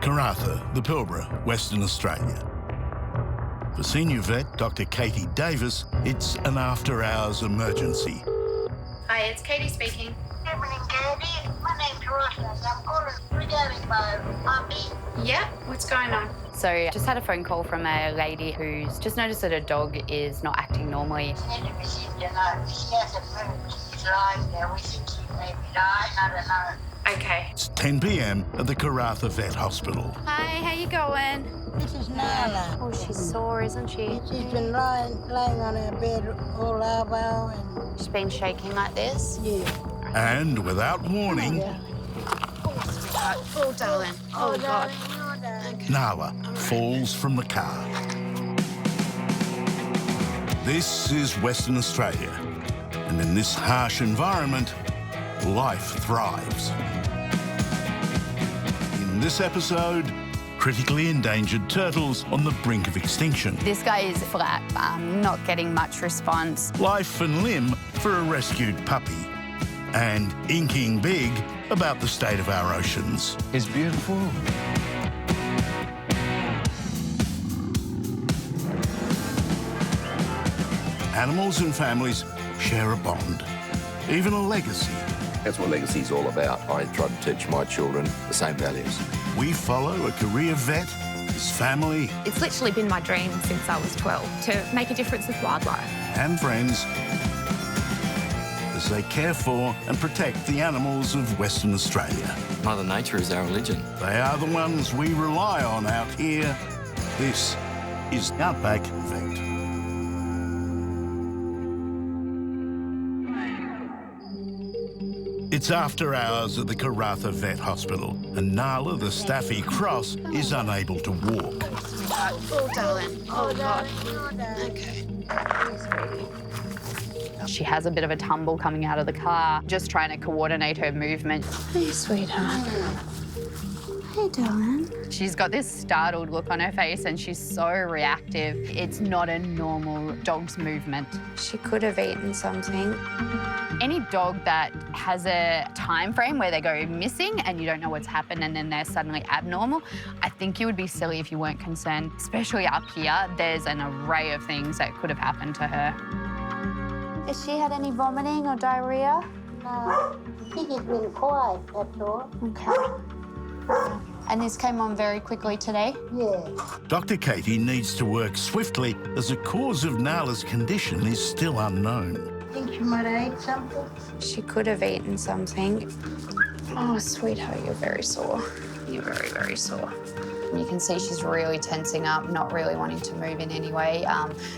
Karratha, the Pilbara, Western Australia. For senior vet Dr. Katie Davis, it's an after-hours emergency. Hi, it's Katie speaking. Good morning, Katie. My name's Rosa. I'm calling regarding my puppy. Yeah, what's going on? So just had a phone call from a lady who's just noticed that her dog is not acting normally. She needs to be seen tonight. She hasn't moved. She's lying there. We think she may be dying. I don't know. Okay. It's 10 p.m. at the Karratha Vet Hospital. Hi, how you going? This is Nala. Oh, she's sore, isn't she? She's been lying on her bed all hour and... She's been shaking like this? Yeah. And without warning, Oh, darling. Oh, God. Nala falls from the car. This is Western Australia, and in this harsh environment, life thrives. In this episode, critically endangered turtles on the brink of extinction. This guy is flat, not getting much response. Life and limb for a rescued puppy. And inking big about the state of our oceans. It's beautiful. Animals and families share a bond, even a legacy. That's what legacy's all about. I try to teach my children the same values. We follow a career vet, his family, It's literally been my dream since I was 12 to make a difference with wildlife. and friends as they care for and protect the animals of Western Australia. Mother Nature is our religion. They are the ones we rely on out here. This is Outback Vet. It's after hours at the Karratha Vet Hospital, and Nala, the staffy cross, is unable to walk. Oh, darling. Oh, God. Okay. She has a bit of a tumble coming out of the car, just trying to coordinate her movement. Hey, sweetheart. Hey, darling. She's got this startled look on her face and she's so reactive. It's not a normal dog's movement. She could have eaten something. Any dog that has a time frame where they go missing and you don't know what's happened and then they're suddenly abnormal, I think you would be silly if you weren't concerned. Especially up here, there's an array of things that could have happened to her. Has she had any vomiting or diarrhea? No, I think it's been quiet, that's all. Okay. And this came on very quickly today? Yeah. Dr. Katie needs to work swiftly as the cause of Nala's condition is still unknown. Think she might have ate something? She could have eaten something. Oh, sweetheart, you're very sore. You're very, very sore. You can see she's really tensing up, not really wanting to move in any way.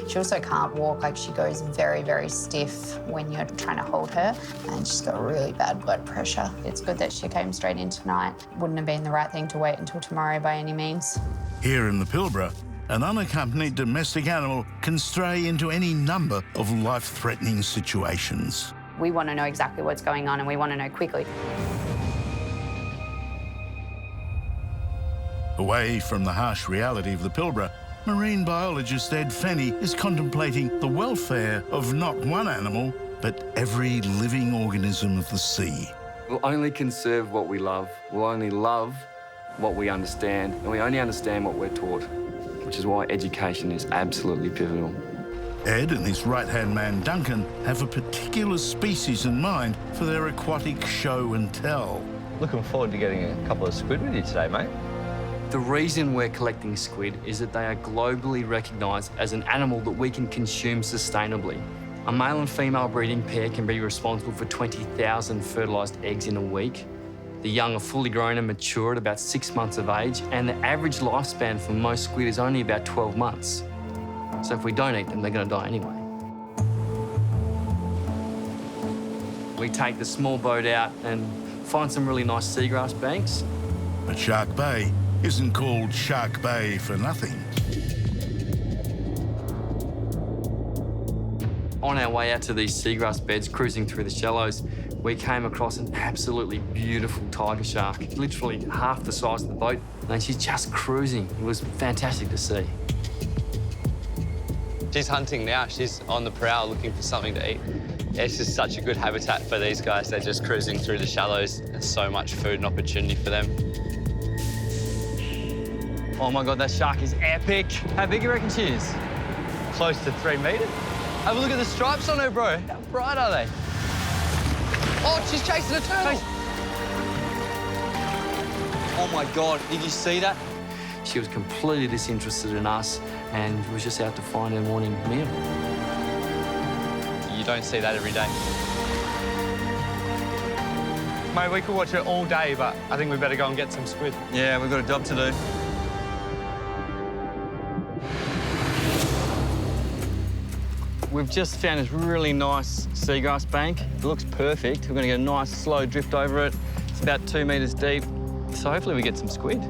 She also can't walk, like she goes very, very stiff when you're trying to hold her, and she's got really bad blood pressure. It's good that she came straight in tonight. Wouldn't have been the right thing to wait until tomorrow by any means. Here in the Pilbara, an unaccompanied domestic animal can stray into any number of life-threatening situations. We want to know exactly what's going on and we want to know quickly. Away from the harsh reality of the Pilbara, marine biologist Ed Fenny is contemplating the welfare of not one animal, but every living organism of the sea. We'll only conserve what we love. We'll only love what we understand. And we only understand what we're taught, which is why education is absolutely pivotal. Ed and his right-hand man, Duncan, have a particular species in mind for their aquatic show and tell. Looking forward to getting a couple of squid with you today, mate. The reason we're collecting squid is that they are globally recognised as an animal that we can consume sustainably. A male and female breeding pair can be responsible for 20,000 fertilised eggs in a week. The young are fully grown and mature at about 6 months of age, and the average lifespan for most squid is only about 12 months. So if we don't eat them, they're going to die anyway. We take the small boat out and find some really nice seagrass banks. But Shark Bay isn't called Shark Bay for nothing. On our way out to these seagrass beds, cruising through the shallows, we came across an absolutely beautiful tiger shark, literally half the size of the boat, and she's just cruising. It was fantastic to see. She's hunting now. She's on the prowl looking for something to eat. It's just such a good habitat for these guys. They're just cruising through the shallows. There's so much food and opportunity for them. Oh my God, that shark is epic. How big do you reckon she is? Close to 3 metres. Have a look at the stripes on her, bro. How bright are they? Oh, she's chasing a turtle. Oh my God, did you see that? She was completely disinterested in us and was just out to find her morning meal. You don't see that every day. Mate, we could watch it all day, but I think we better go and get some squid. Yeah, we've got a job to do. We've just found this really nice seagrass bank. It looks perfect. We're going to get a nice, slow drift over it. It's about 2 metres deep, so hopefully we get some squid.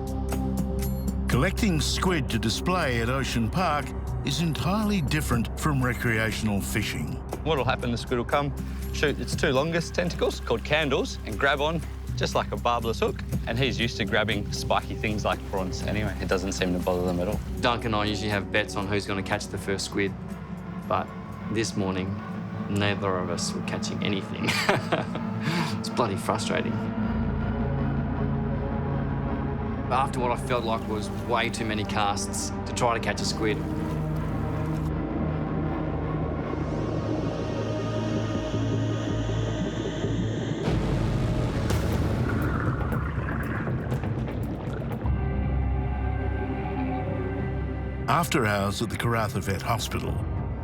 Collecting squid to display at Ocean Park is entirely different from recreational fishing. What'll happen, the squid will come, shoot its 2 longest tentacles, called candles, and grab on, just like a barbless hook. And he's used to grabbing spiky things like prawns anyway. It doesn't seem to bother them at all. Duncan and I usually have bets on who's going to catch the first squid, but this morning, neither of us were catching anything. It's bloody frustrating. After what I felt like was way too many casts to try to catch a squid. After hours at the Karratha Vet Hospital,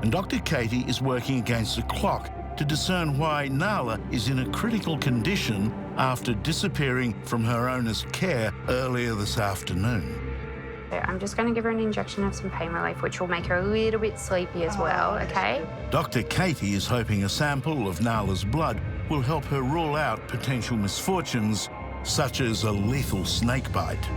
and Dr. Katie is working against the clock to discern why Nala is in a critical condition after disappearing from her owner's care earlier this afternoon. I'm just going to give her an injection of some pain relief, which will make her a little bit sleepy as well, OK? Dr. Katie is hoping a sample of Nala's blood will help her rule out potential misfortunes, such as a lethal snake bite.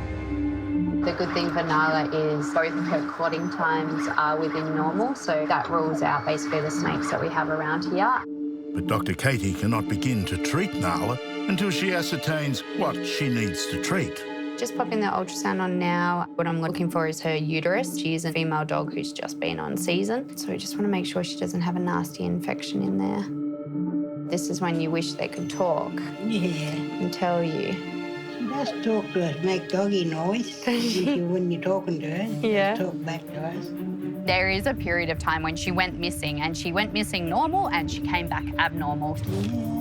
The good thing for Nala is both of her clotting times are within normal, so that rules out basically the snakes that we have around here. But Dr. Katie cannot begin to treat Nala until she ascertains what she needs to treat. Just popping the ultrasound on now. What I'm looking for is her uterus. She is a female dog who's just been on season, so we just want to make sure she doesn't have a nasty infection in there. This is when you wish they could talk. Yeah. And tell you. She does talk to us, make doggy noise when you're talking to her. Yeah. Talk back to us. There is a period of time when she went missing, and she went missing normal and she came back abnormal. Yeah.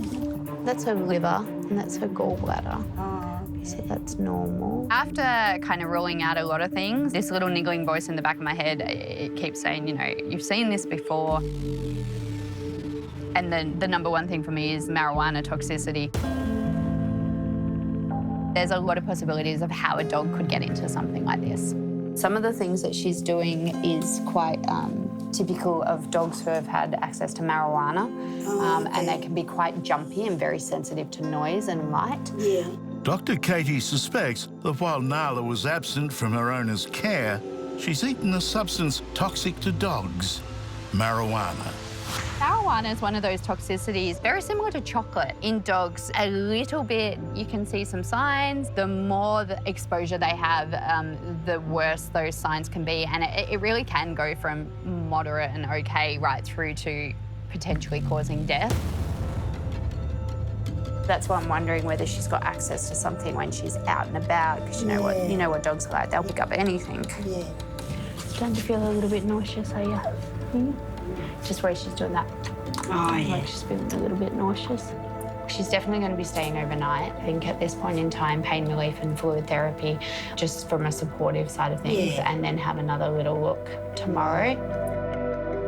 That's her liver and that's her gallbladder. Oh. So that's normal. After kind of ruling out a lot of things, this little niggling voice in the back of my head, it keeps saying, you know, you've seen this before. And then the number one thing for me is marijuana toxicity. There's a lot of possibilities of how a dog could get into something like this. Some of the things that she's doing is quite typical of dogs who have had access to marijuana, and they can be quite jumpy and very sensitive to noise and light. Yeah. Dr. Katie suspects that while Nala was absent from her owner's care, she's eaten a substance toxic to dogs, marijuana. Marijuana is one of those toxicities, very similar to chocolate. In dogs, a little bit, you can see some signs. The more the exposure they have, the worse those signs can be. And it really can go from moderate and okay right through to potentially causing death. That's why I'm wondering whether she's got access to something when she's out and about, because you know what dogs are like, they'll pick up anything. Yeah. Starting to feel a little bit nauseous, are you? Just where she's doing that. Oh, yeah. Like she's feeling a little bit nauseous. She's definitely going to be staying overnight. I think at this point in time, pain relief and fluid therapy, just from a supportive side of things, and then have another little look tomorrow.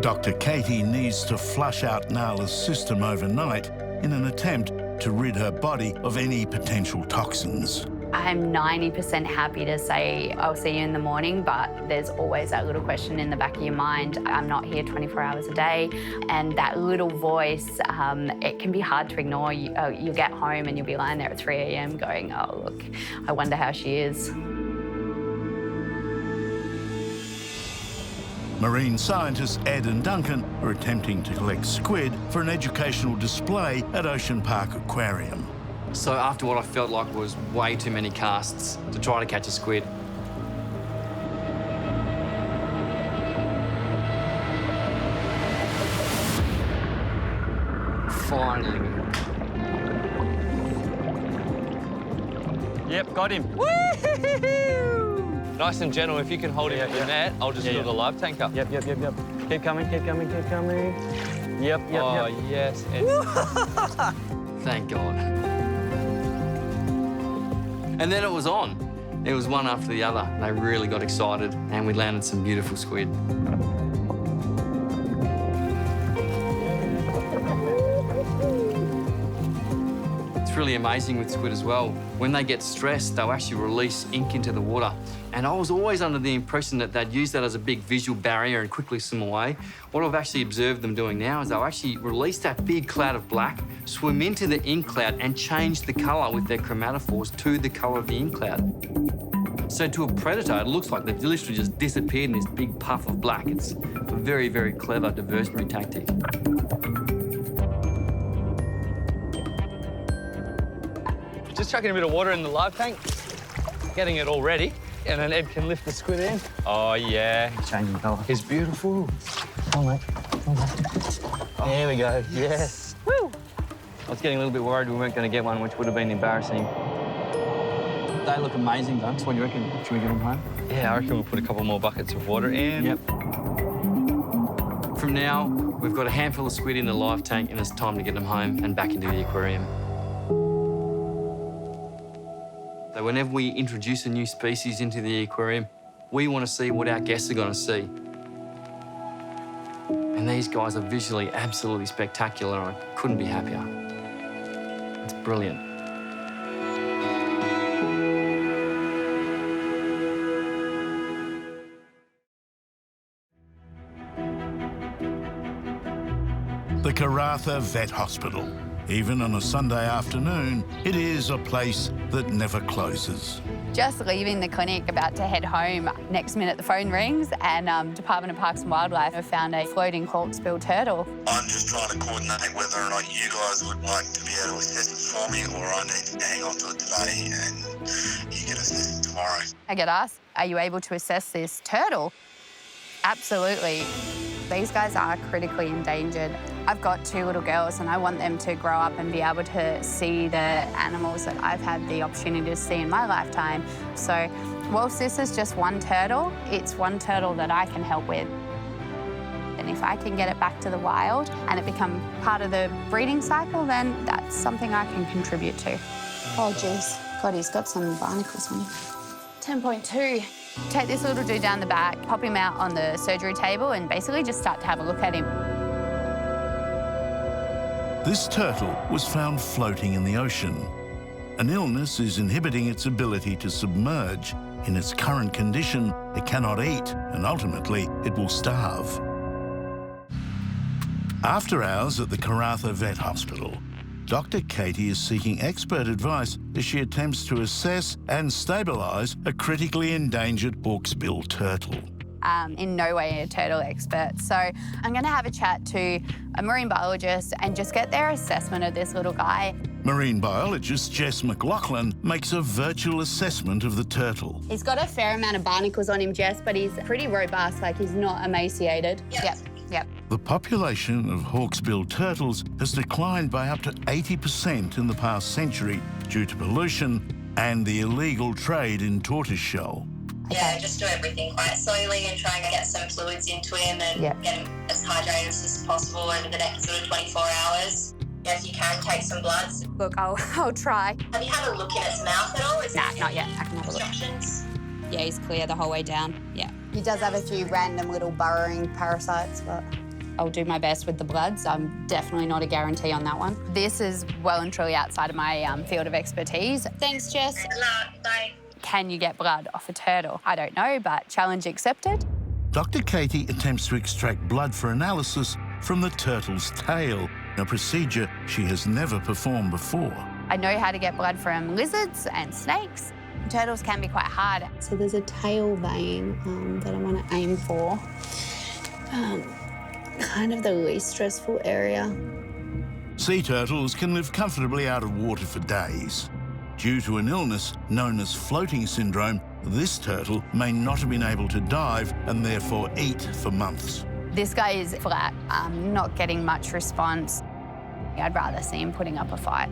Dr. Katie needs to flush out Nala's system overnight in an attempt to rid her body of any potential toxins. I'm 90% happy to say I'll see you in the morning, but there's always that little question in the back of your mind. I'm not here 24 hours a day, and that little voice, it can be hard to ignore. You'll get home and you'll be lying there at 3 a.m. going, oh, look, I wonder how she is. Marine scientists Ed and Duncan are attempting to collect squid for an educational display at Ocean Park Aquarium. So after what I felt like was way too many casts to try to catch a squid, finally. Yep, got him. Woo-hoo-hoo! Nice and gentle. If you can hold it in the net, I'll just fill the live tank up. Yep. Keep coming. Yep. Oh, yes. Thank God. And then it was on. It was one after the other. They really got excited and we landed some beautiful squid. It's really amazing with squid as well. When they get stressed, they'll actually release ink into the water. And I was always under the impression that they'd use that as a big visual barrier and quickly swim away. What I've actually observed them doing now is they'll actually release that big cloud of black, swim into the ink cloud and change the colour with their chromatophores to the colour of the ink cloud. So to a predator, it looks like they've literally just disappeared in this big puff of black. It's a very, very clever diversionary tactic. Just chucking a bit of water in the live tank, getting it all ready, and then Ed can lift the squid in. Oh, yeah. He's changing colour. He's beautiful. Come on, mate. There we go. Yes. Woo! I was getting a little bit worried we weren't going to get one, which would have been embarrassing. They look amazing, though. So what do you reckon? Should we get them home? Yeah, I reckon we'll put a couple more buckets of water in. Yep. From now, we've got a handful of squid in the live tank and it's time to get them home and back into the aquarium. So whenever we introduce a new species into the aquarium, we want to see what our guests are going to see. And these guys are visually absolutely spectacular. I couldn't be happier. It's brilliant. The Karratha Vet Hospital. Even on a Sunday afternoon, it is a place that never closes. Just leaving the clinic, about to head home. Next minute, the phone rings and Department of Parks and Wildlife have found a floating hawksbill turtle. I'm just trying to coordinate whether or not you guys would like to be able to assess it for me, or I need to hang on to it today and you can assess it tomorrow. I get asked, are you able to assess this turtle? Absolutely. These guys are critically endangered. I've got 2 little girls and I want them to grow up and be able to see the animals that I've had the opportunity to see in my lifetime. So whilst this is just one turtle, it's one turtle that I can help with. And if I can get it back to the wild and it become part of the breeding cycle, then that's something I can contribute to. Oh, geez. God, he's got some barnacles on him. 10.2. Take this little dude down the back, pop him out on the surgery table and basically just start to have a look at him. This turtle was found floating in the ocean. An illness is inhibiting its ability to submerge. In its current condition, it cannot eat, and ultimately, it will starve. After hours at the Karratha Vet Hospital, Dr. Katie is seeking expert advice as she attempts to assess and stabilise a critically endangered hawksbill turtle. In no way a turtle expert. So I'm going to have a chat to a marine biologist and just get their assessment of this little guy. Marine biologist Jess McLaughlin makes a virtual assessment of the turtle. He's got a fair amount of barnacles on him, Jess, but he's pretty robust, like he's not emaciated. Yep. The population of hawksbill turtles has declined by up to 80% in the past century due to pollution and the illegal trade in tortoiseshell. Yeah, just do everything quite slowly and try and get some fluids into him and get him as hydrated as possible over the next sort of 24 hours. Yes, you can take some bloods. Look, I'll try. Have you had a look in its mouth at all? Nah, not yet. I can have a look. Instructions? Yeah, he's clear the whole way down. Yeah. He does have a few random little burrowing parasites, but I'll do my best with the bloods. I'm definitely not a guarantee on that one. This is well and truly outside of my field of expertise. Thanks, Jess. Good luck. Bye. Can you get blood off a turtle? I don't know, but challenge accepted. Dr. Katie attempts to extract blood for analysis from the turtle's tail, a procedure she has never performed before. I know how to get blood from lizards and snakes. Turtles can be quite hard. So there's a tail vein that I want to aim for. Kind of the least stressful area. Sea turtles can live comfortably out of water for days. Due to an illness known as floating syndrome, this turtle may not have been able to dive and therefore eat for months. This guy is flat, not getting much response. I'd rather see him putting up a fight.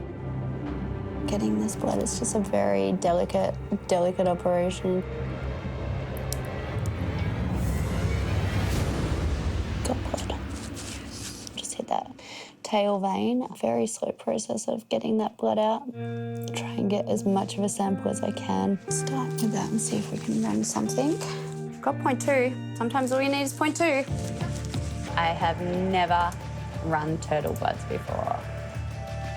Getting this blood is just a very delicate operation. tail vein. Very slow process of getting that blood out. Try and get as much of a sample as I can. Start with that and see if we can run something. Got 0.2. Sometimes all you need is 0.2. I have never run turtle bloods before.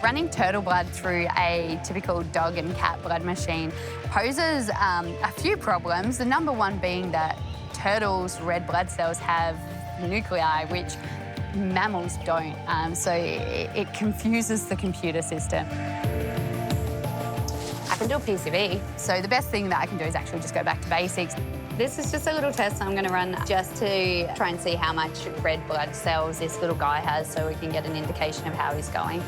Running turtle blood through a typical dog and cat blood machine poses a few problems. The number one being that turtles' red blood cells have nuclei, which mammals don't, so it confuses the computer system. I can do a PCV, so the best thing that I can do is actually just go back to basics. This is just a little test I'm going to run just to try and see how much red blood cells this little guy has so we can get an indication of how he's going.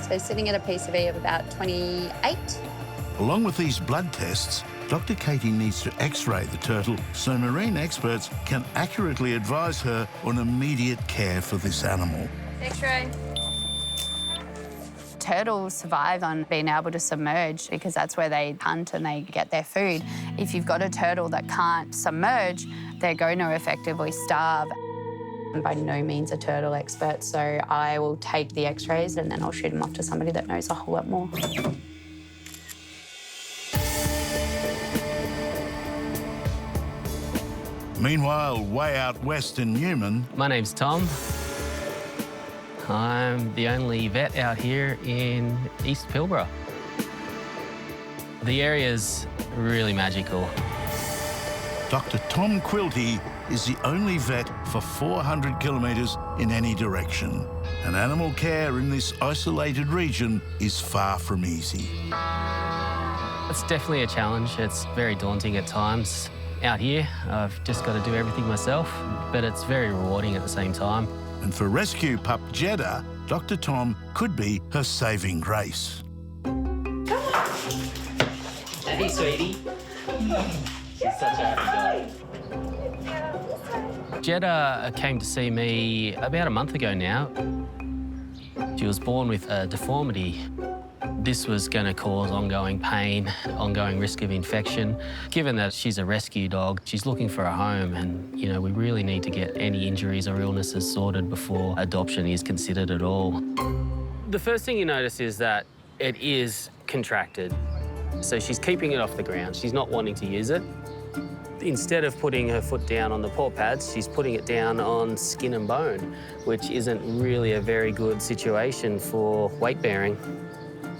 So sitting at a PCV of about 28. Along with these blood tests, Dr. Katie needs to X-ray the turtle so marine experts can accurately advise her on immediate care for this animal. X-ray. Turtles survive on being able to submerge because that's where they hunt and they get their food. If you've got a turtle that can't submerge, they're going to effectively starve. I'm by no means a turtle expert, so I will take the X-rays and then I'll shoot them off to somebody that knows a whole lot more. Meanwhile, way out west in Newman... My name's Tom. I'm the only vet out here in East Pilbara. The area's really magical. Dr. Tom Quilty is the only vet for 400 kilometres in any direction. And animal care in this isolated region is far from easy. It's definitely a challenge. It's very daunting at times. Out here, I've just got to do everything myself, but it's very rewarding at the same time. And for rescue pup Jeddah, Dr. Tom could be her saving grace. Hey, sweetie. She's such a happy dog. Jeddah came to see me about a month ago now. She was born with a deformity. This was going to cause ongoing pain, ongoing risk of infection. Given that she's a rescue dog, she's looking for a home and, you know, we really need to get any injuries or illnesses sorted before adoption is considered at all. The first thing you notice is that it is contracted. So she's keeping it off the ground. She's not wanting to use it. Instead of putting her foot down on the paw pads, she's putting it down on skin and bone, which isn't really a very good situation for weight bearing.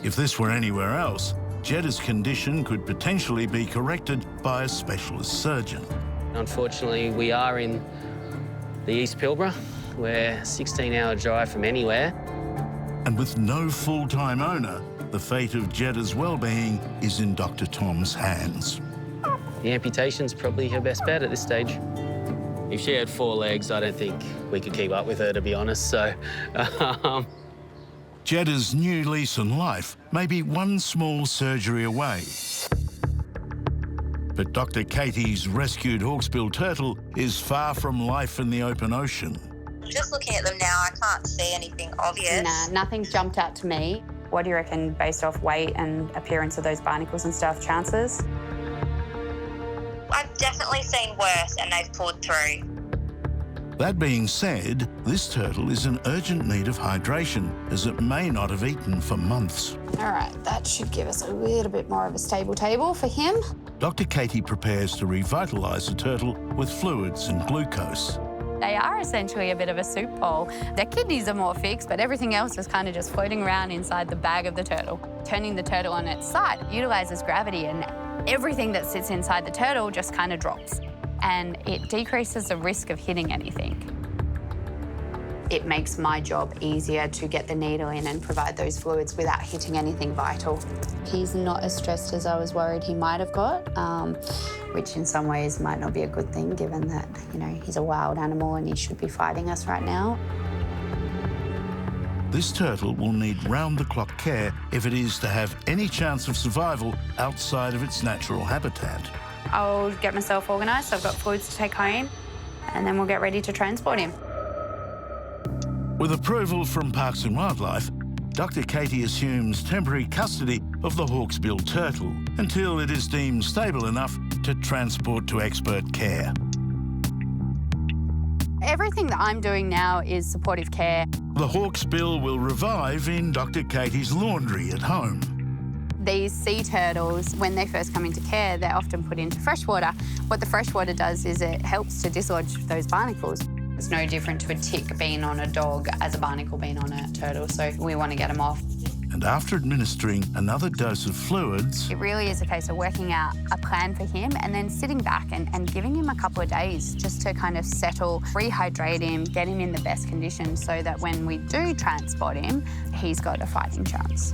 If this were anywhere else, Jeddah's condition could potentially be corrected by a specialist surgeon. Unfortunately, we are in the East Pilbara. We're a 16-hour drive from anywhere. And with no full-time owner, the fate of Jeddah's well-being is in Dr. Tom's hands. The amputation's probably her best bet at this stage. If she had 4 legs, I don't think we could keep up with her, to be honest, so... Jeddah's new lease on life may be one small surgery away. But Dr. Katie's rescued Hawksbill turtle is far from life in the open ocean. Just looking at them now, I can't see anything obvious. Nah, nothing's jumped out to me. What do you reckon, based off weight and appearance of those barnacles and stuff, chances? I've definitely seen worse and they've pulled through. That being said, this turtle is in urgent need of hydration, as it may not have eaten for months. All right, that should give us a little bit more of a stable table for him. Dr. Katie prepares to revitalise the turtle with fluids and glucose. They are essentially a bit of a soup bowl. Their kidneys are more fixed, but everything else is kind of just floating around inside the bag of the turtle. Turning the turtle on its side utilises gravity, and everything that sits inside the turtle just kind of drops. And it decreases the risk of hitting anything. It makes my job easier to get the needle in and provide those fluids without hitting anything vital. He's not as stressed as I was worried he might have got, which in some ways might not be a good thing given that, you know, he's a wild animal and he should be fighting us right now. This turtle will need round-the-clock care if it is to have any chance of survival outside of its natural habitat. I'll get myself organised. I've got fluids to take home and then we'll get ready to transport him. With approval from Parks and Wildlife, Dr. Katie assumes temporary custody of the Hawksbill turtle until it is deemed stable enough to transport to expert care. Everything that I'm doing now is supportive care. The hawksbill will revive in Dr. Katie's laundry at home. These sea turtles, when they first come into care, they're often put into freshwater. What the freshwater does is it helps to dislodge those barnacles. It's no different to a tick being on a dog as a barnacle being on a turtle, so we want to get them off. And after administering another dose of fluids, it really is a case of working out a plan for him and then sitting back and giving him a couple of days just to kind of settle, rehydrate him, get him in the best condition so that when we do transport him, he's got a fighting chance.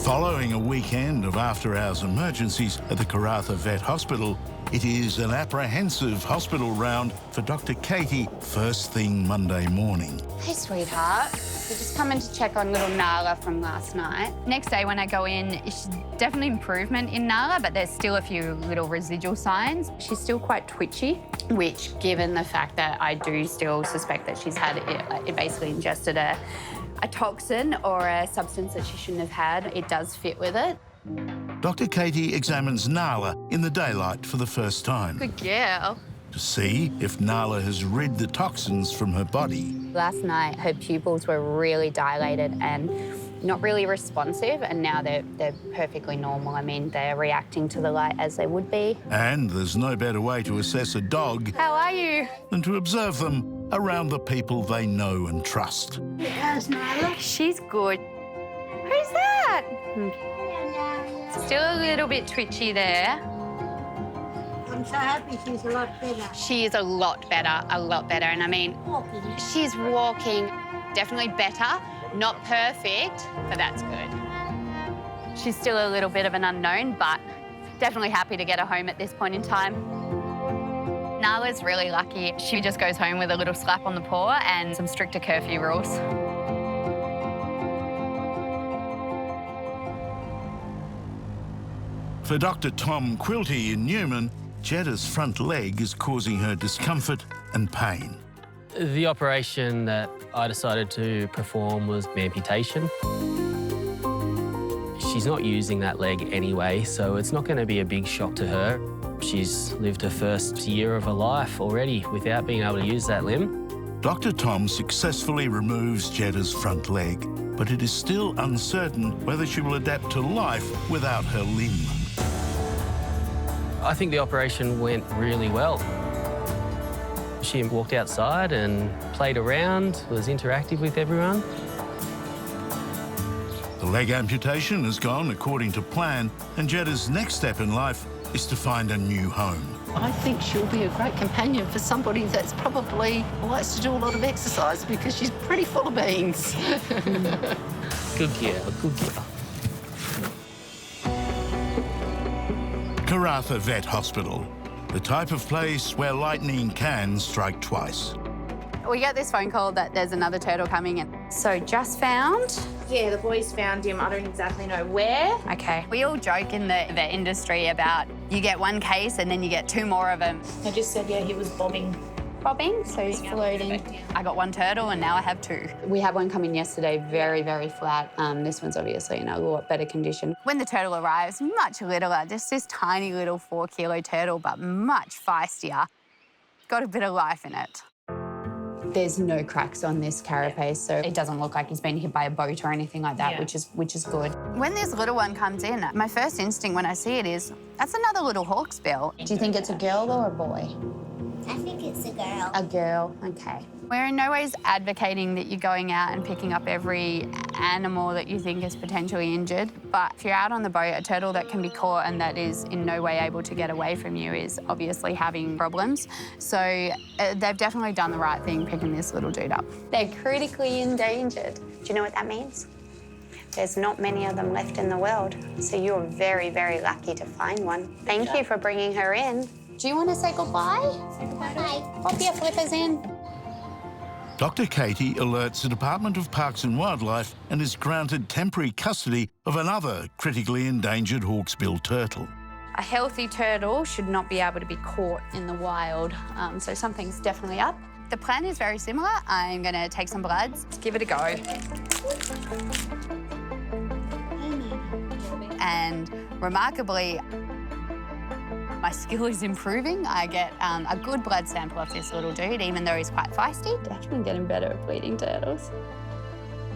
Following a weekend of after-hours emergencies at the Karratha Vet Hospital, it is an apprehensive hospital round for Dr. Katie first thing Monday morning. Hey, sweetheart. We're just coming to check on little Nala from last night. Next day when I go in, she's definitely improvement in Nala, but there's still a few little residual signs. She's still quite twitchy, which, given the fact that I do still suspect that she's had it basically ingested a toxin or a substance that she shouldn't have had, it does fit with it. Dr. Katie examines Nala in the daylight for the first time. Good girl. To see if Nala has rid the toxins from her body. Last night, her pupils were really dilated and not really responsive, and now they're perfectly normal. I mean, they're reacting to the light as they would be. And there's no better way to assess a dog How are you? than to observe them around the people they know and trust. How's Nala? She's good. Who's that? Still a little bit twitchy there. I'm so happy she's a lot better. She is a lot better. And I mean, Walking. she's walking definitely better. Not perfect, but that's good. She's still a little bit of an unknown, but definitely happy to get her home at this point in time. Nala's really lucky. She just goes home with a little slap on the paw and some stricter curfew rules. For Dr. Tom Quilty in Newman, Jetta's front leg is causing her discomfort and pain. The operation that I decided to perform was amputation. She's not using that leg anyway, so it's not going to be a big shock to her. She's lived her first year of her life already without being able to use that limb. Dr. Tom successfully removes Jetta's front leg, but it is still uncertain whether she will adapt to life without her limb. I think the operation went really well. She walked outside and played around, was interactive with everyone. The leg amputation has gone according to plan, and Jetta's next step in life is to find a new home. I think she'll be a great companion for somebody that's probably likes to do a lot of exercise because she's pretty full of beans. Good girl, good girl. Karratha Vet Hospital, the type of place where lightning can strike twice. We get this phone call that there's another turtle coming in. So just found? Yeah, the boys found him. I don't exactly know where. Okay. We all joke in the industry about you get one case and then you get two more of them. They just said, yeah, he was bobbing. Bobbing, so he's floating. I got one turtle and now I have two. We had one come in yesterday, very, very flat. This one's obviously in a lot better condition. When the turtle arrives, much littler, just this tiny little 4-kilo turtle, but much feistier. Got a bit of life in it. There's no cracks on this carapace, so it doesn't look like he's been hit by a boat or anything like that, which is good. When this little one comes in, my first instinct when I see it is, that's another little hawksbill. Do you think it's a girl or a boy? I think it's a girl. A girl, okay. We're in no ways advocating that you're going out and picking up every animal that you think is potentially injured, but if you're out on the boat, a turtle that can be caught and that is in no way able to get away from you is obviously having problems. So they've definitely done the right thing picking this little dude up. They're critically endangered. Do you know what that means? There's not many of them left in the world, so you're very, very lucky to find one. Thank you for bringing her in. Do you want to say goodbye? Bye. Pop your flippers in. Dr. Katie alerts the Department of Parks and Wildlife and is granted temporary custody of another critically endangered hawksbill turtle. A healthy turtle should not be able to be caught in the wild, so something's definitely up. The plan is very similar. I'm going to take some bloods, give it a go. And remarkably, My skill is improving. I get a good blood sample of this little dude, even though he's quite feisty. Definitely getting better at bleeding turtles.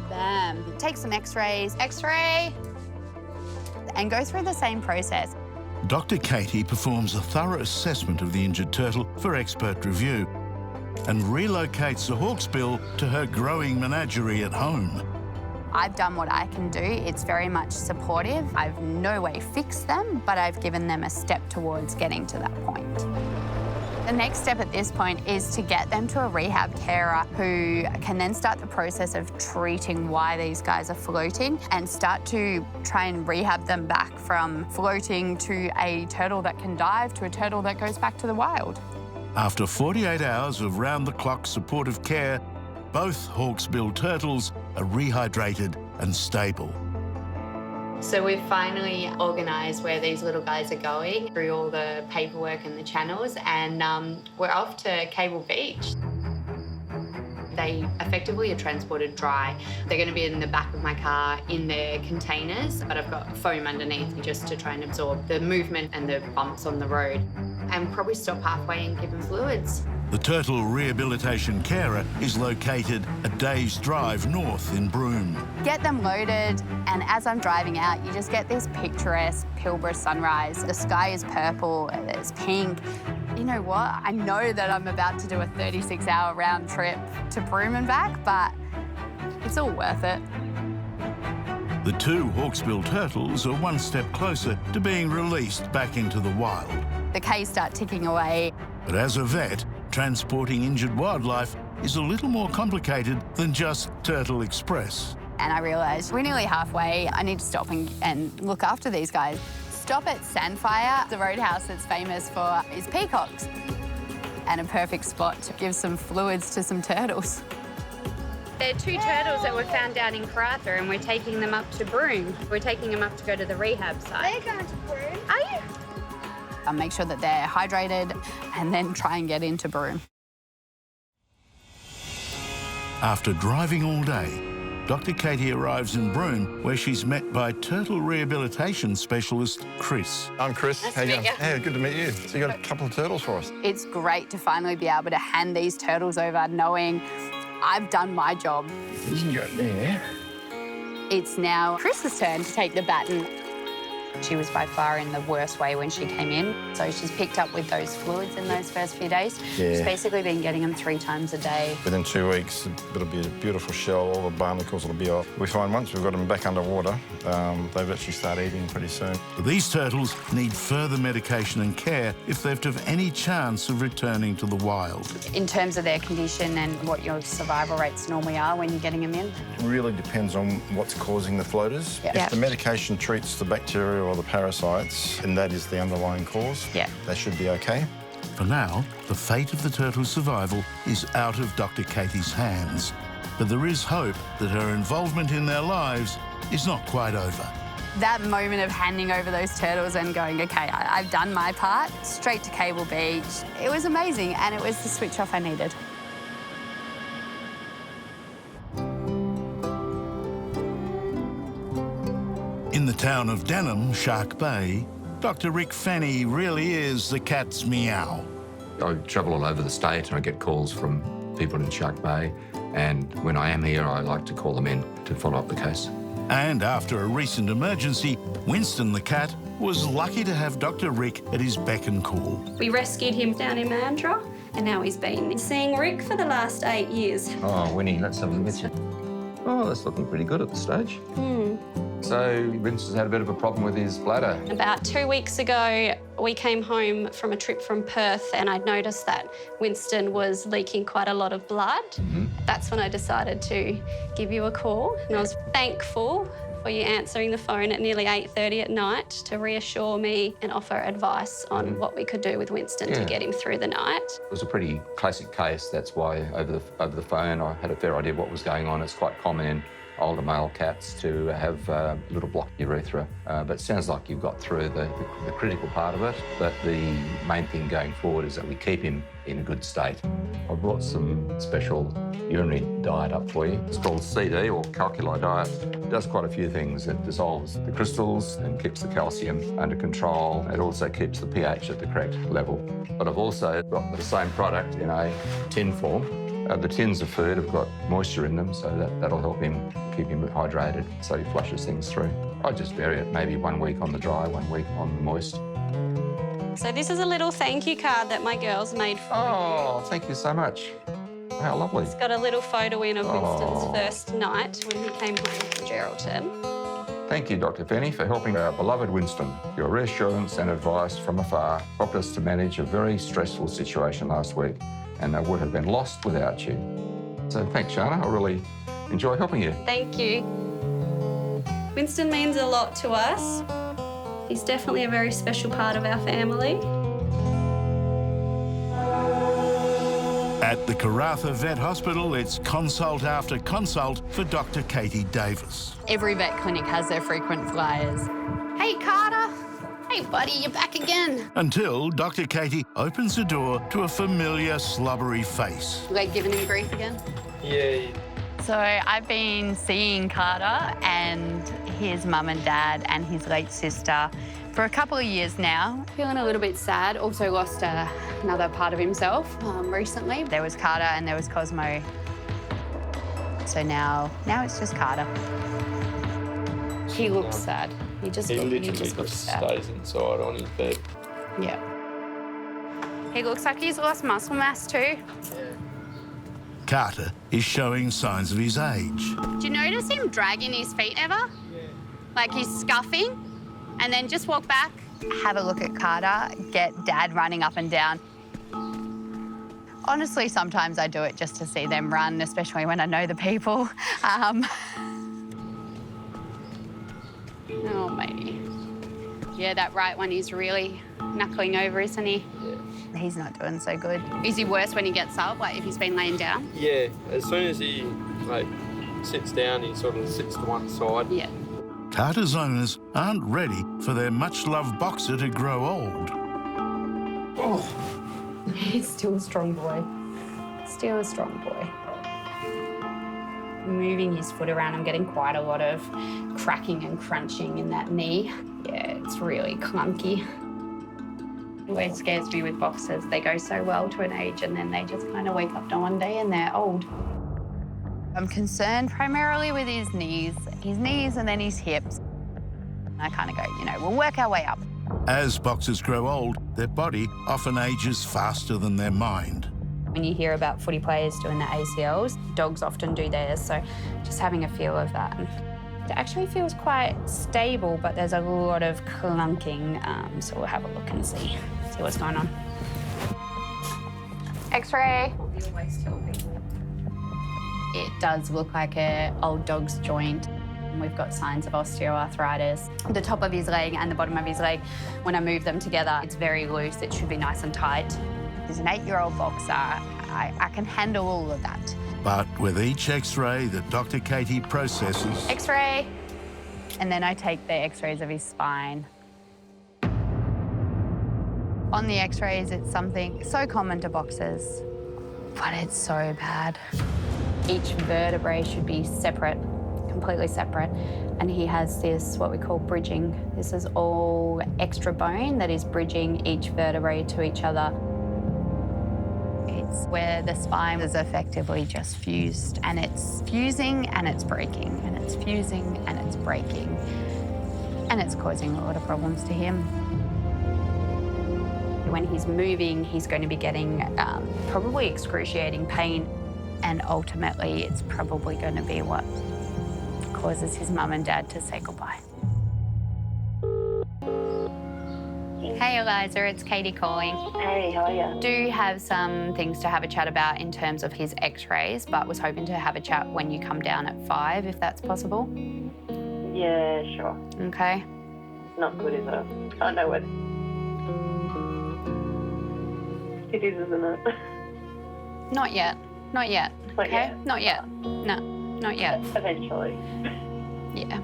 Bam. Take some x-rays. X-ray. And go through the same process. Dr. Katie performs a thorough assessment of the injured turtle for expert review and relocates the Hawksbill to her growing menagerie at home. I've done what I can do. It's very much supportive. I've no way fixed them, but I've given them a step towards getting to that point. The next step at this point is to get them to a rehab carer who can then start the process of treating why these guys are floating and start to try and rehab them back from floating to a turtle that can dive to a turtle that goes back to the wild. After 48 hours of round-the-clock supportive care, both Hawksbill turtles are rehydrated and stable. So we've finally organised where these little guys are going through all the paperwork and the channels, and we're off to Cable Beach. They effectively are transported dry. They're going to be in the back of my car in their containers, but I've got foam underneath just to try and absorb the movement and the bumps on the road, and probably stop halfway and give them fluids. The turtle rehabilitation carer is located a day's drive north in Broome. Get them loaded, and as I'm driving out, you just get this picturesque Pilbara sunrise. The sky is purple, it's pink. You know what? I know that I'm about to do a 36-hour round trip to Broome and back, but it's all worth it. The two Hawksbill turtles are one step closer to being released back into the wild. The Ks start ticking away. But as a vet, transporting injured wildlife is a little more complicated than just Turtle Express. And I realised we're nearly halfway. I need to stop and look after these guys. Stop at Sandfire, the roadhouse that's famous for its peacocks. And a perfect spot to give some fluids to some turtles. There are two turtles that were found down in Karratha, and we're taking them up to Broome. We're taking them up to go to the rehab site. They're going to Broome. Are you? I'll make sure that they're hydrated and then try and get into Broome. After driving all day, Dr. Katie arrives in Broome, where she's met by turtle rehabilitation specialist Chris. I'm Chris. Nice How you to going? meet you. Hey, good to meet you. So you got a couple of turtles for us. It's great to finally be able to hand these turtles over knowing I've done my job. You can go there. It's now Chris's turn to take the baton. She was by far in the worst way when she came in. So she's picked up with those fluids in those first few days. Yeah. She's basically been getting them 3 times a day. Within 2 weeks, it'll be a beautiful shell. All the barnacles will be off. We find once we've got them back underwater, they've actually started eating pretty soon. These turtles need further medication and care if they're to have any chance of returning to the wild. In terms of their condition and what your survival rates normally are when you're getting them in? It really depends on what's causing the floaters. Yep. If the medication treats the bacteria or the parasites, and that is the underlying cause, they should be okay. For now, the fate of the turtle's survival is out of Dr. Katie's hands. But there is hope that her involvement in their lives is not quite over. That moment of handing over those turtles and going, OK, I've done my part, straight to Cable Beach. It was amazing, and it was the switch off I needed. In the town of Denham, Shark Bay, Dr. Rick Fenny really is the cat's meow. I travel all over the state and I get calls from people in Shark Bay, and when I am here, I like to call them in to follow up the case. And after a recent emergency, Winston the cat was lucky to have Dr. Rick at his beck and call. We rescued him down in Mandurah, and now he's been seeing Rick for the last 8 years. Oh, Winnie, let's have a look at you. Oh, that's looking pretty good at this stage. So Winston's had a bit of a problem with his bladder. About 2 weeks ago, we came home from a trip from Perth, and I'd noticed that Winston was leaking quite a lot of blood. That's when I decided to give you a call, and I was thankful for you answering the phone at nearly 8:30 at night to reassure me and offer advice on what we could do with Winston to get him through the night. It was a pretty classic case. That's why over the phone I had a fair idea of what was going on. It's quite common in older male cats to have a little blocked urethra. But it sounds like you've got through the critical part of it. But the main thing going forward is that we keep him in a good state. I brought some special urinary diet up for you. It's called CD, or calculi diet. It does quite a few things. It dissolves the crystals and keeps the calcium under control. It also keeps the pH at the correct level. But I've also got the same product in a tin form. The tins of food have got moisture in them, so that'll help him keep him hydrated so he flushes things through. I just vary it, maybe 1 week on the dry, 1 week on the moist. So this is a little thank you card that my girls made for you. Oh, thank you so much. How lovely. It's got a little photo in of Winston's first night when he came home from Geraldton. Thank you, Dr. Penny, for helping our beloved Winston. Your reassurance and advice from afar helped us to manage a very stressful situation last week, and I would have been lost without you. So thanks, Shana. I really enjoy helping you. Thank you. Winston means a lot to us. He's definitely a very special part of our family. At the Karratha Vet Hospital, it's consult after consult for Dr. Katie Davis. Every vet clinic has their frequent flyers. Hey, Carter. Hey, buddy, you're back again. Until Dr. Katie opens the door to a familiar slobbery face. Like giving him grief again? Yeah. So I've been seeing Carter and his mum and dad and his late sister for a couple of years now. Feeling a little bit sad. Also lost another part of himself recently. There was Carter and there was Cosmo. So now it's just Carter. He looks sad. He literally just looks sad. Stays inside on his bed. Yeah. He looks like he's lost muscle mass too. Carter is showing signs of his age. Do you notice him dragging his feet ever? Yeah. Like he's scuffing and then just walk back? Have a look at Carter, get Dad running up and down. Honestly, sometimes I do it just to see them run, especially when I know the people. Oh, matey. Yeah, that right one is really knuckling over, isn't he? Yeah. He's not doing so good. Is he worse when he gets up, like if he's been laying down? Yeah, as soon as he sits down, he sort of sits to one side. Yeah. Carter's owners aren't ready for their much-loved boxer to grow old. Oh, he's still a strong boy. Still a strong boy. Moving his foot around, I'm getting quite a lot of cracking and crunching in that knee. Yeah, it's really clunky. It scares me with boxers. They go so well to an age and then they just kind of wake up to one day and they're old. I'm concerned primarily with his knees and then his hips. I kind of go, we'll work our way up. As boxers grow old, their body often ages faster than their mind. When you hear about footy players doing the ACLs, dogs often do theirs, so just having a feel of that. It actually feels quite stable, but there's a lot of clunking, so we'll have a look and see what's going on. X-ray. It does look like an old dog's joint. We've got signs of osteoarthritis. The top of his leg and the bottom of his leg, when I move them together, it's very loose. It should be nice and tight. As an 8-year-old boxer, I can handle all of that. But with each X-ray that Dr. Katie processes... X-ray. And then I take the X-rays of his spine. On the X-rays, it's something so common to boxers, but it's so bad. Each vertebrae should be separate, completely separate, and he has this, what we call bridging. This is all extra bone that is bridging each vertebrae to each other. It's where the spine is effectively just fused, and it's fusing and it's breaking, and it's fusing and it's breaking, and it's causing a lot of problems to him. When he's moving, he's going to be getting probably excruciating pain, and ultimately it's probably going to be what causes his mum and dad to say goodbye. Hey Eliza, it's Katie calling. Hey, how are you? Do have some things to have a chat about in terms of his X-rays, but was hoping to have a chat when you come down at 5, if that's possible. Yeah, sure. Okay. Not good, is it? I know what it is, isn't it? Not yet. Not yet. Not okay? yet. Not yet. No. Not yet. Eventually. Yeah.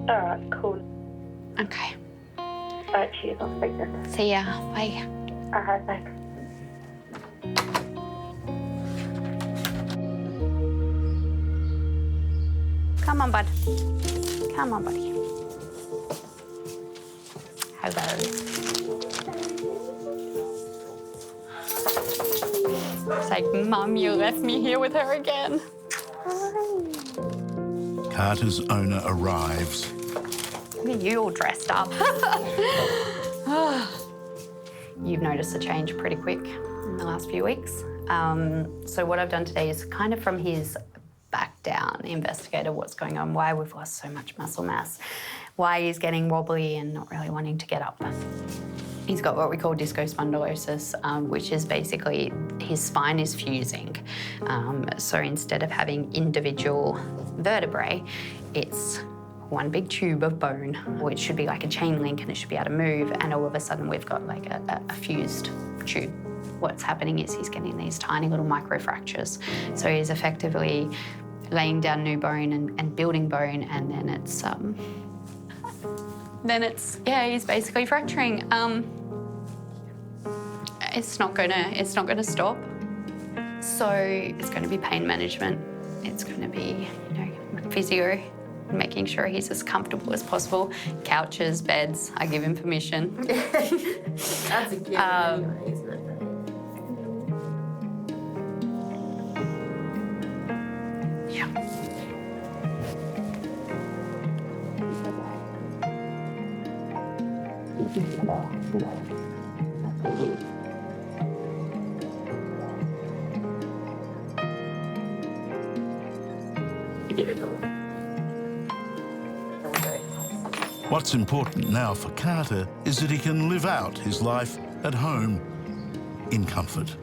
All right, cool. Okay. All right, cheers. I'll speak then. See ya. Bye. All right, thanks. Come on, bud. Come on, buddy. Hello. It's like, Mum, you left me here with her again. Carter's owner arrives. Look at you all dressed up. You've noticed a change pretty quick in the last few weeks. So what I've done today is kind of from his back down, investigated what's going on, why we've lost so much muscle mass, why he's getting wobbly and not really wanting to get up. He's got what we call discospondylosis, which is basically his spine is fusing. So instead of having individual vertebrae, it's one big tube of bone, which should be like a chain link and it should be able to move, and all of a sudden we've got like a fused tube. What's happening is he's getting these tiny little microfractures. So he's effectively laying down new bone and building bone, and then he's basically fracturing. It's not gonna stop. So it's gonna be pain management. It's gonna be, physio, making sure he's as comfortable as possible. Couches, beds, I give him permission. That's a given anyway, isn't it? Yeah. What's important now for Carter is that he can live out his life at home in comfort.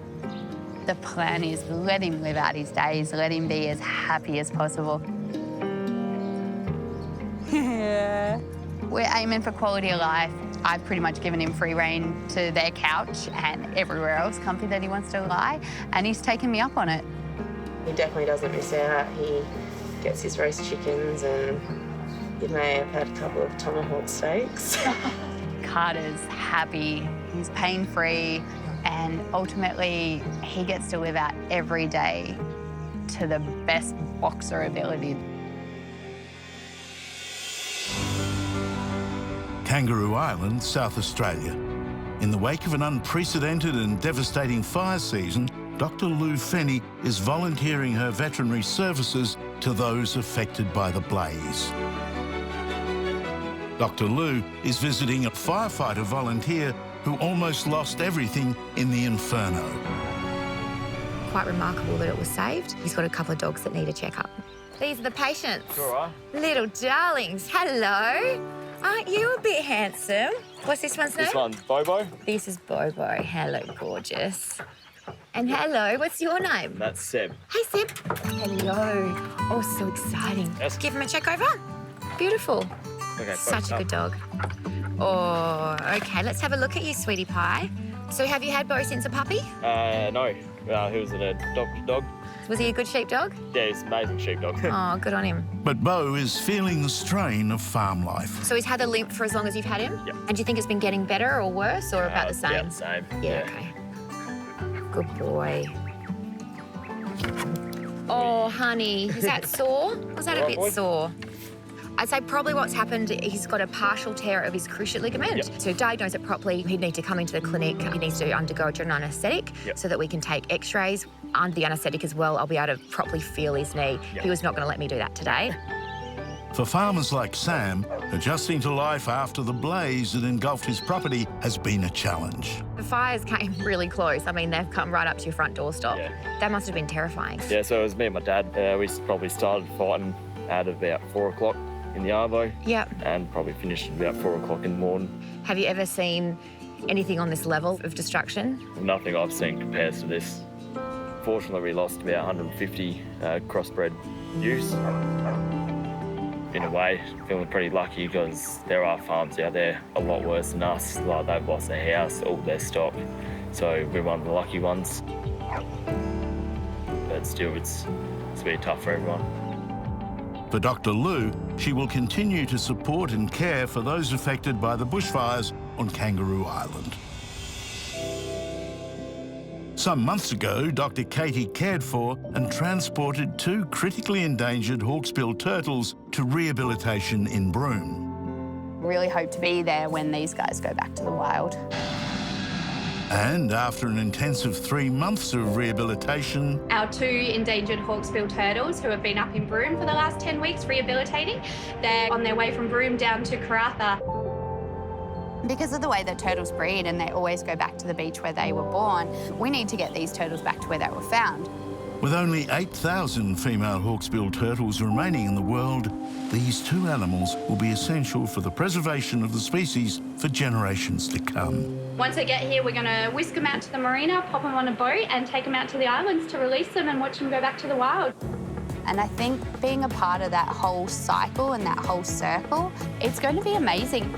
The plan is let him live out his days, let him be as happy as possible. We're aiming for quality of life. I've pretty much given him free rein to their couch and everywhere else comfy that he wants to lie, and he's taken me up on it. He definitely doesn't miss out. He gets his roast chickens and he may have had a couple of tomahawk steaks. Carter's happy, he's pain-free, and ultimately he gets to live out every day to the best boxer ability. Kangaroo Island, South Australia. In the wake of an unprecedented and devastating fire season, Dr. Lou Fenny is volunteering her veterinary services to those affected by the blaze. Dr. Lou is visiting a firefighter volunteer who almost lost everything in the inferno. Quite remarkable that it was saved. He's got a couple of dogs that need a checkup. These are the patients. All right. Little darlings. Hello. Aren't you a bit handsome? What's this one's name? This one's Bobo. This is Bobo. Hello, gorgeous. And hello, what's your name? That's Seb. Hey, Seb. Hello. Oh, so exciting. Yes. Give him a check over. Beautiful. Okay, Such a good dog. Oh, okay. Let's have a look at you, sweetie pie. So have you had Bo since a puppy? No. He was an adopted dog. Was he a good sheepdog? Yeah, he's an amazing sheepdog. Oh, good on him. But Bo is feeling the strain of farm life. So he's had the limp for as long as you've had him? Yep. And do you think it's been getting better or worse or about the same? Yeah, the same. Yeah, okay. Good boy. Oh, honey, is that sore? Was that a bit sore? I'd say probably what's happened, he's got a partial tear of his cruciate ligament. Yep. To diagnose it properly, he'd need to come into the clinic. He needs to undergo a general anaesthetic so that we can take x-rays. Under the anaesthetic as well, I'll be able to properly feel his knee. Yep. He was not going to let me do that today. For farmers like Sam, adjusting to life after the blaze that engulfed his property has been a challenge. The fires came really close. I mean, they've come right up to your front doorstep. Yeah. That must have been terrifying. Yeah, so it was me and my dad. We probably started fighting at about 4 o'clock in the arvo. Yep. And probably finished at about 4 o'clock in the morning. Have you ever seen anything on this level of destruction? Nothing I've seen compares to this. Fortunately, we lost about 150 crossbred ewes. In a way, feeling pretty lucky because there are farms out there a lot worse than us. Like they've lost their house, all their stock. So we're one of the lucky ones. But still, it's very tough for everyone. For Dr. Lou, she will continue to support and care for those affected by the bushfires on Kangaroo Island. Some months ago, Dr. Katie cared for and transported 2 critically endangered hawksbill turtles to rehabilitation in Broome. Really hope to be there when these guys go back to the wild. And after an intensive 3 months of rehabilitation, Our 2 endangered hawksbill turtles who have been up in Broome for the last 10 weeks rehabilitating, they're on their way from Broome down to Karratha. Because of the way that turtles breed and they always go back to the beach where they were born, we need to get these turtles back to where they were found. with only 8,000 female hawksbill turtles remaining in the world, these 2 animals will be essential for the preservation of the species for generations to come. Once they get here, we're going to whisk them out to the marina, pop them on a boat and take them out to the islands to release them and watch them go back to the wild. And I think being a part of that whole cycle and that whole circle, it's going to be amazing.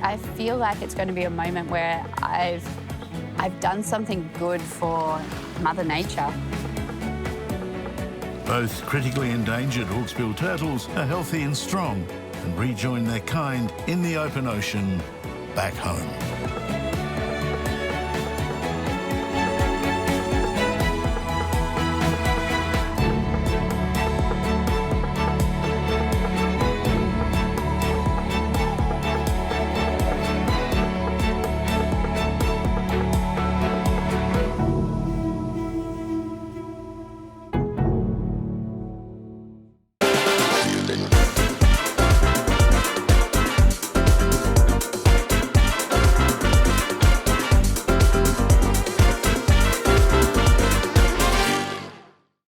I feel like it's going to be a moment where I've done something good for Mother Nature. Both critically endangered hawksbill turtles are healthy and strong and rejoin their kind in the open ocean back home.